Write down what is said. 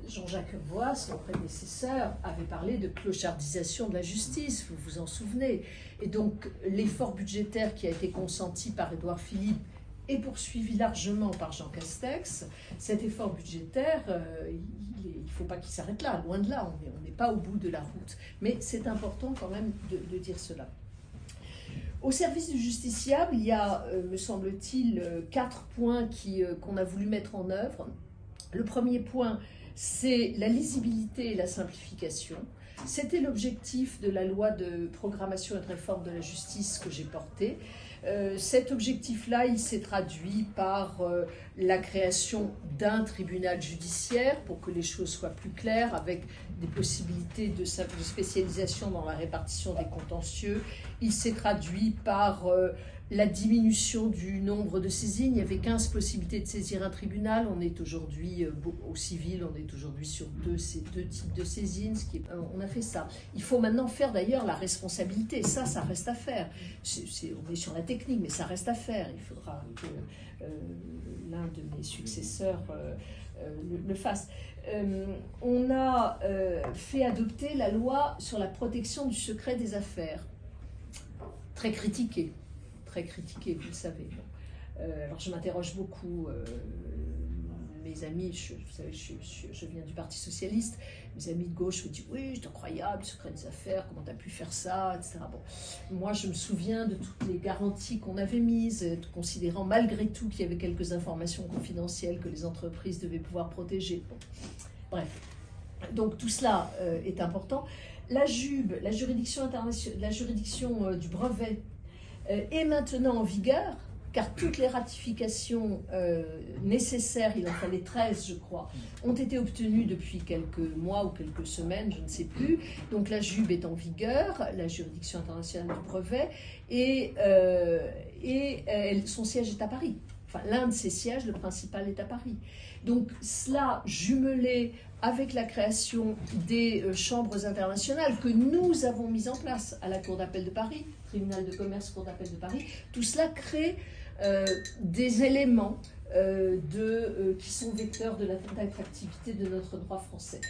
Jean-Jacques Urvoas, son prédécesseur, avait parlé de clochardisation de la justice, vous vous en souvenez. Et donc l'effort budgétaire qui a été consenti par Édouard Philippe et poursuivi largement par Jean Castex, cet effort budgétaire, il ne faut pas qu'il s'arrête là, loin de là, on n'est pas au bout de la route. Mais c'est important quand même de dire cela. Au service du justiciable, il y a, me semble-t-il, 4 points qu'on a voulu mettre en œuvre. Le premier point, c'est la lisibilité et la simplification. C'était l'objectif de la loi de programmation et de réforme de la justice que j'ai portée. Cet objectif-là, il s'est traduit par la création d'un tribunal judiciaire pour que les choses soient plus claires, avec des possibilités de spécialisation dans la répartition des contentieux. Il s'est traduit par la diminution du nombre de saisines. Il y avait 15 possibilités de saisir un tribunal. On est aujourd'hui, au civil, on est aujourd'hui sur deux types de saisines. On a fait ça. Il faut maintenant faire d'ailleurs la responsabilité. Ça reste à faire. On est sur la technique, mais ça reste à faire. Il faudra que l'un de mes successeurs le fasse. On a fait adopter la loi sur la protection du secret des affaires. Très critiquée, vous le savez. Alors je m'interroge beaucoup, mes amis, vous savez, je viens du Parti Socialiste, mes amis de gauche me disent « oui, c'est incroyable, le secret des affaires, comment tu as pu faire ça, etc. » Bon, moi, je me souviens de toutes les garanties qu'on avait mises, considérant malgré tout qu'il y avait quelques informations confidentielles que les entreprises devaient pouvoir protéger. Bon. Bref, donc tout cela est important. La JUB, la juridiction du brevet, est maintenant en vigueur, car toutes les ratifications nécessaires, il en fallait 13 je crois, ont été obtenues depuis quelques mois ou quelques semaines, je ne sais plus. Donc la JUB est en vigueur, la juridiction internationale du brevet, et son siège est à Paris. Enfin, l'un de ses sièges, le principal, est à Paris. Donc cela jumelé avec la création des chambres internationales que nous avons mises en place à la Cour d'appel de Paris, tribunal de commerce, Cour d'appel de Paris, tout cela crée des éléments qui sont vecteurs de l'attractivité de notre droit français.